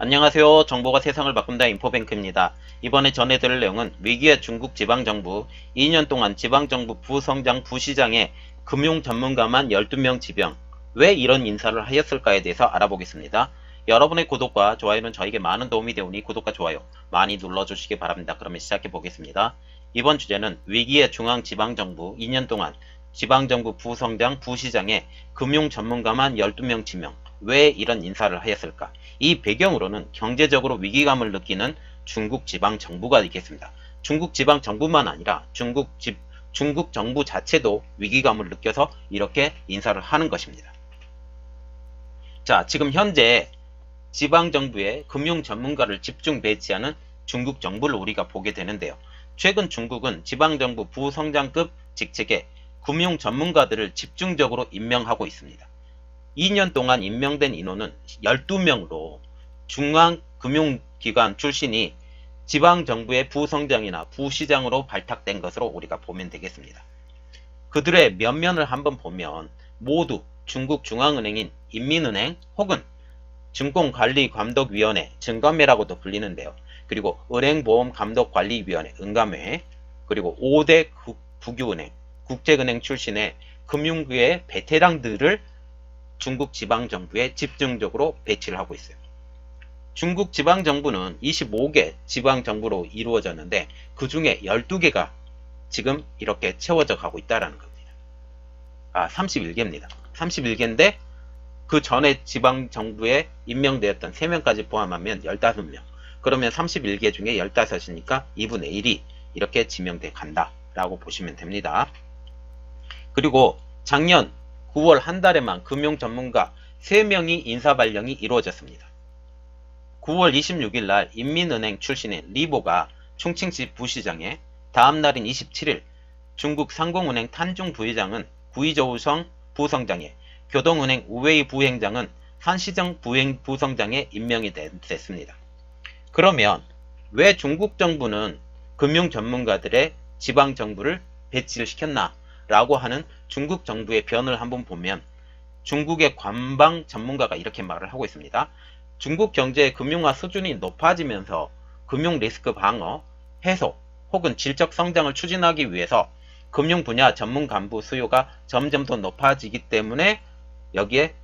안녕하세요. 정보가 세상을 바꾼다 인포뱅크입니다. 이번에 전해드릴 내용은 위기의 중국 지방정부 2년 동안 지방정부 부성장 부시장의 금융 전문가만 12명 지명, 왜 이런 인사를 하였을까에 대해서 알아보겠습니다. 여러분의 구독과 좋아요는 저에게 많은 도움이 되오니 구독과 좋아요 많이 눌러주시기 바랍니다. 그러면 시작해 보겠습니다. 이번 주제는 위기의 중앙지방정부 2년 동안 지방정부 부성장 부시장의 금융 전문가만 12명 지명, 왜 이런 인사를 하였을까? 이 배경으로는 경제적으로 위기감을 느끼는 중국 지방 정부가 있겠습니다. 중국 지방 정부만 아니라 중국 정부 자체도 위기감을 느껴서 이렇게 인사를 하는 것입니다. 자, 지금 현재 지방 정부의 금융 전문가를 집중 배치하는 중국 정부를 우리가 보게 되는데요. 최근 중국은 지방 정부 부성장급 직책에 금융 전문가들을 집중적으로 임명하고 있습니다. 2년 동안 임명된 인원은 12명으로 중앙금융기관 출신이 지방정부의 부성장이나 부시장으로 발탁된 것으로 우리가 보면 되겠습니다. 그들의 면면을 한번 보면 모두 중국 중앙은행인 인민은행 혹은 증권관리감독위원회, 증감회라고도 불리는데요. 그리고 은행보험감독관리위원회, 은감회, 그리고 5대 국유은행, 국제은행 출신의 금융계의 베테랑들을 중국 지방정부에 집중적으로 배치를 하고 있어요. 중국 지방정부는 25개 지방정부로 이루어졌는데 그 중에 12개가 지금 이렇게 채워져 가고 있다는 겁니다. 31개입니다. 31개인데 그 전에 지방정부에 임명되었던 3명까지 포함하면 15명. 그러면 31개 중에 15이니까 2분의 1이 이렇게 지명돼 간다라고 보시면 됩니다. 그리고 작년 9월 한 달에만 금융 전문가 3명이 인사 발령이 이루어졌습니다. 9월 26일 날 인민은행 출신의 리보가 충칭시 부시장에, 다음 날인 27일 중국 상공은행 탄중 부회장은 구이저우성 부성장에, 교동은행 우웨이 부행장은 산시정 부성장에 임명이 됐습니다. 그러면 왜 중국 정부는 금융 전문가들의 지방 정부를 배치를 시켰나? 라고 하는 중국 정부의 변을 한번 보면 중국의 관방 전문가가 이렇게 말을 하고 있습니다. 중국 경제의 금융화 수준이 높아지면서 금융 리스크 방어, 해소 혹은 질적 성장을 추진하기 위해서 금융 분야 전문 간부 수요가 점점 더 높아지기 때문에 여기에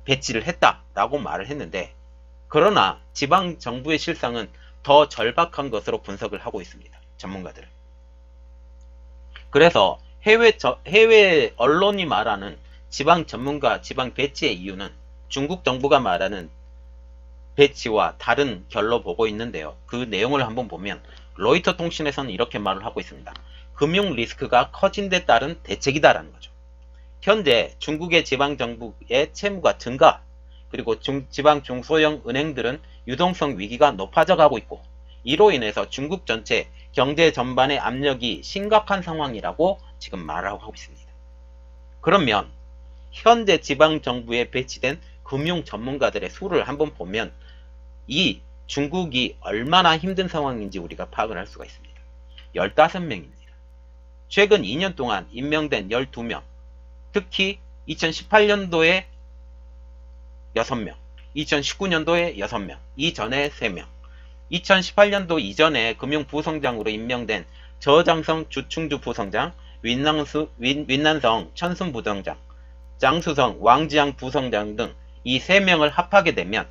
배치를 했다라고 말을 했는데, 그러나 지방 정부의 실상은 더 절박한 것으로 분석을 하고 있습니다. 전문가들은. 그래서 해외 언론이 말하는 지방 전문가 지방 배치의 이유는 중국 정부가 말하는 배치와 다른 결로 보고 있는데요. 그 내용을 한번 보면 로이터 통신에서는 이렇게 말을 하고 있습니다. 금융 리스크가 커진 데 따른 대책이다라는 거죠. 현재 중국의 지방 정부의 채무가 증가, 그리고 지방 중소형 은행들은 유동성 위기가 높아져 가고 있고, 이로 인해서 중국 전체 경제 전반의 압력이 심각한 상황이라고 지금 말을 하고 있습니다. 그러면 현재 지방정부에 배치된 금융 전문가들의 수를 한번 보면 이 중국이 얼마나 힘든 상황인지 우리가 파악을 할 수가 있습니다. 15명입니다. 최근 2년 동안 임명된 12명, 특히 2018년도에 6명, 2019년도에 6명, 이전에 3명, 2018년도 이전에 금융부성장으로 임명된 저장성 주충주 부성장, 윈난성 천순 부성장, 장수성 왕지ang 부성장 등 이 3명을 합하게 되면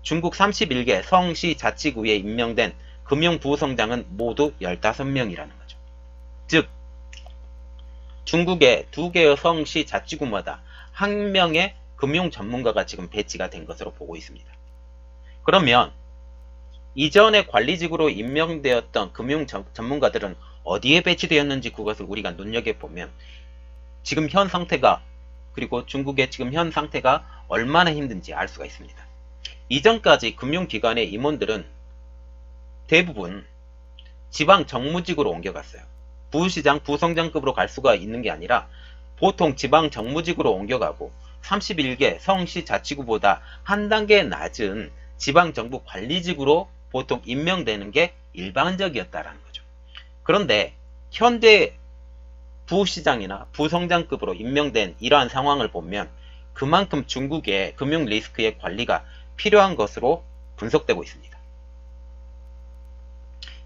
중국 31개 성시 자치구에 임명된 금융부성장은 모두 15명이라는 거죠. 즉 중국의 2개의 성시 자치구마다 1명의 금융 전문가가 지금 배치가 된 것으로 보고 있습니다. 그러면 이전에 관리직으로 임명되었던 금융 전문가들은 어디에 배치되었는지 그것을 우리가 눈여겨보면 지금 현 상태가, 그리고 중국의 지금 현 상태가 얼마나 힘든지 알 수가 있습니다. 이전까지 금융기관의 임원들은 대부분 지방 정무직으로 옮겨갔어요. 부시장, 부성장급으로 갈 수가 있는 게 아니라 보통 지방 정무직으로 옮겨가고 31개 성시 자치구보다 한 단계 낮은 지방정부 관리직으로 보통 임명되는 게 일반적이었다라는 거죠. 그런데 현재 부시장이나 부성장급으로 임명된 이러한 상황을 보면 그만큼 중국의 금융 리스크의 관리가 필요한 것으로 분석되고 있습니다.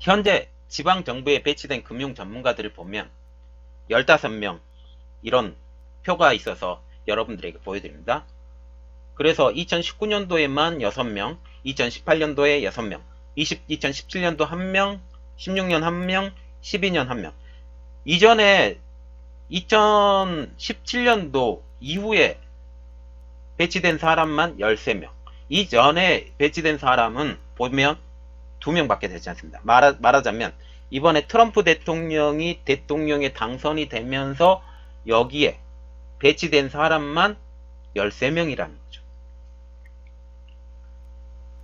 현재 지방정부에 배치된 금융 전문가들을 보면 15명 이런 표가 있어서 여러분들에게 보여드립니다. 그래서 2019년도에만 6명, 2018년도에 6명, 2017년도 1명, 16년 1명, 12년 1명. 이전에 2017년도 이후에 배치된 사람만 13명. 이전에 배치된 사람은 보면 2명밖에 되지 않습니다. 말하자면 이번에 트럼프 대통령이 대통령에 당선이 되면서 여기에 배치된 사람만 13명이라는 거죠.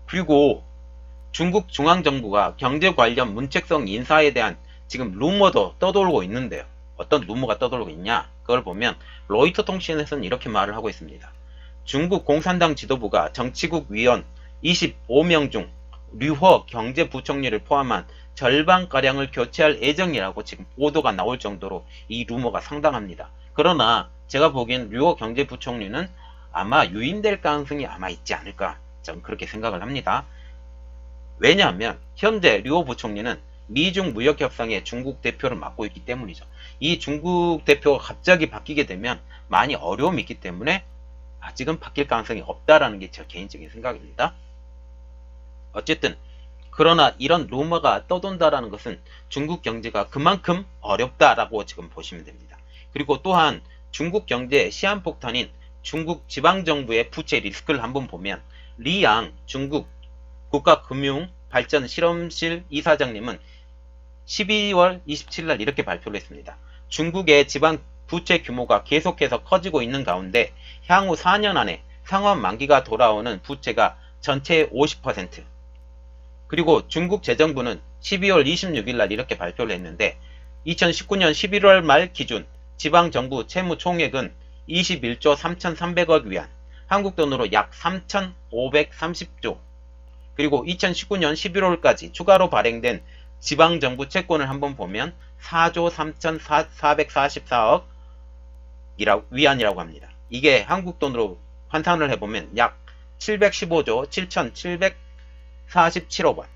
그리고 중국 중앙정부가 경제 관련 문책성 인사에 대한 지금 루머도 떠돌고 있는데요. 어떤 루머가 떠돌고 있냐? 그걸 보면 로이터 통신에서는 이렇게 말을 하고 있습니다. 중국 공산당 지도부가 정치국 위원 25명 중 류허 경제부총리를 포함한 절반가량을 교체할 예정이라고 지금 보도가 나올 정도로 이 루머가 상당합니다. 그러나 제가 보기엔 류허 경제부총리는 아마 유임될 가능성이 아마 있지 않을까, 저는 그렇게 생각을 합니다. 왜냐하면 현재 류허 부총리는 미중 무역협상의 중국 대표를 맡고 있기 때문이죠. 이 중국 대표가 갑자기 바뀌게 되면 많이 어려움이 있기 때문에 아직은 바뀔 가능성이 없다라는 게 제 개인적인 생각입니다. 어쨌든 그러나 이런 루머가 떠돈다라는 것은 중국 경제가 그만큼 어렵다라고 지금 보시면 됩니다. 그리고 또한 중국 경제의 시한폭탄인 중국 지방정부의 부채 리스크를 한번 보면 리양 중국 국가금융발전실험실 이사장님은 12월 27일 이렇게 발표를 했습니다. 중국의 지방 부채 규모가 계속해서 커지고 있는 가운데 향후 4년 안에 상환 만기가 돌아오는 부채가 전체의 50%, 그리고 중국 재정부는 12월 26일 이렇게 발표를 했는데 2019년 11월 말 기준 지방정부 채무 총액은 21조 3,300억 위안, 한국 돈으로 약 3,530조, 그리고 2019년 11월까지 추가로 발행된 지방정부 채권을 한번 보면 4조 3,444억 위안이라고 합니다. 이게 한국 돈으로 환산을 해보면 약 715조 7,747억 원.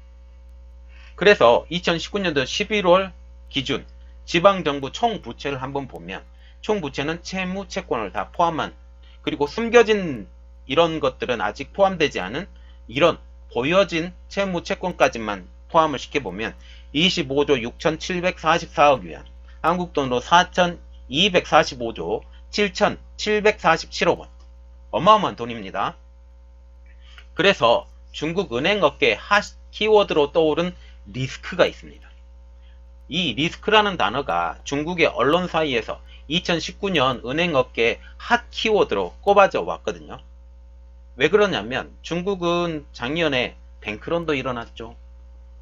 그래서 2019년도 11월 기준 지방정부 총부채를 한번 보면 총부채는 채무 채권을 다 포함한, 그리고 숨겨진 이런 것들은 아직 포함되지 않은 이런 보여진 채무 채권까지만 포함을 시켜보면 25조 6,744억 위안, 한국 돈으로 4,245조 7,747억 원. 어마어마한 돈입니다. 그래서 중국 은행업계의 핫 키워드로 떠오른 리스크가 있습니다. 이 리스크라는 단어가 중국의 언론 사이에서 2019년 은행업계의 핫 키워드로 꼽아져 왔거든요. 왜 그러냐면 중국은 작년에 뱅크런도 일어났죠.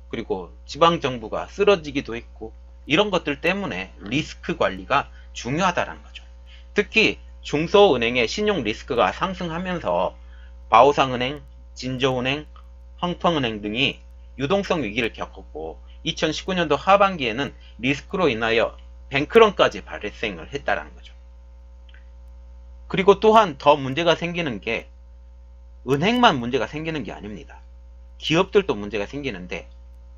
그리고 지방정부가 쓰러지기도 했고, 이런 것들 때문에 리스크 관리가 중요하다는 거죠. 특히 중소은행의 신용 리스크가 상승하면서 바오상은행, 진저은행, 헝펑은행 등이 유동성 위기를 겪었고 2019년도 하반기에는 리스크로 인하여 뱅크런까지 발생을 했다는 거죠. 그리고 또한 더 문제가 생기는 게 은행만 문제가 생기는 게 아닙니다. 기업들도 문제가 생기는데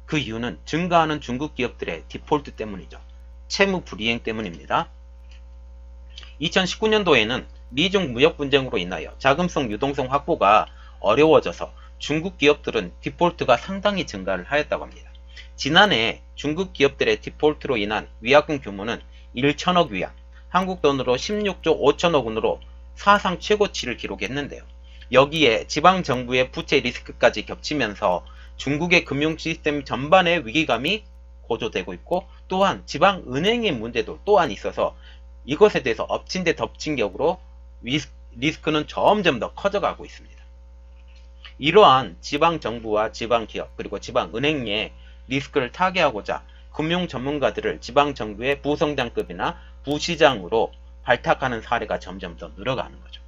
그 이유는 증가하는 중국 기업들의 디폴트 때문이죠. 채무 불이행 때문입니다. 2019년도에는 미중 무역 분쟁으로 인하여 자금성 유동성 확보가 어려워져서 중국 기업들은 디폴트가 상당히 증가를 하였다고 합니다. 지난해 중국 기업들의 디폴트로 인한 위약금 규모는 1천억 위안, 한국 돈으로 16조 5천억 원으로 사상 최고치를 기록했는데요. 여기에 지방정부의 부채 리스크까지 겹치면서 중국의 금융 시스템 전반의 위기감이 고조되고 있고, 또한 지방은행의 문제도 또한 있어서 이것에 대해서 엎친 데 덮친 격으로 리스크는 점점 더 커져가고 있습니다. 이러한 지방정부와 지방기업 그리고 지방은행의 리스크를 타개하고자 금융 전문가들을 지방정부의 부성장급이나 부시장으로 발탁하는 사례가 점점 더 늘어가는 거죠.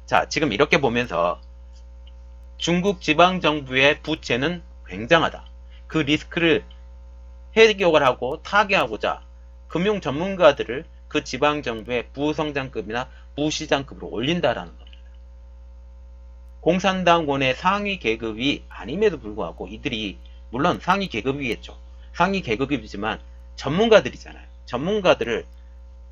자, 지금 이렇게 보면서 중국 지방정부의 부채는 굉장하다. 그 리스크를 해결을 하고 타개하고자 금융 전문가들을 그 지방정부의 부성장급이나 부시장급으로 올린다라는 겁니다. 공산당원의 상위 계급이 아님에도 불구하고 이들이 물론 상위 계급이겠죠. 상위 계급이지만 전문가들이잖아요. 전문가들을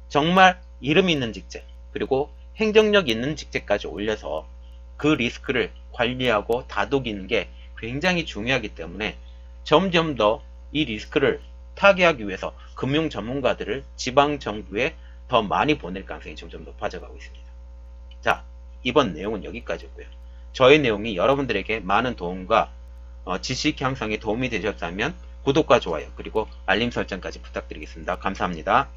정말 이름 있는 직책 그리고 행정력 있는 직책까지 올려서 그 리스크를 관리하고 다독이는 게 굉장히 중요하기 때문에 점점 더 이 리스크를 타개하기 위해서 금융 전문가들을 지방 정부에 더 많이 보낼 가능성이 점점 높아져가고 있습니다. 자, 이번 내용은 여기까지고요. 저의 내용이 여러분들에게 많은 도움과 지식 향상에 도움이 되셨다면 구독과 좋아요 그리고 알림 설정까지 부탁드리겠습니다. 감사합니다.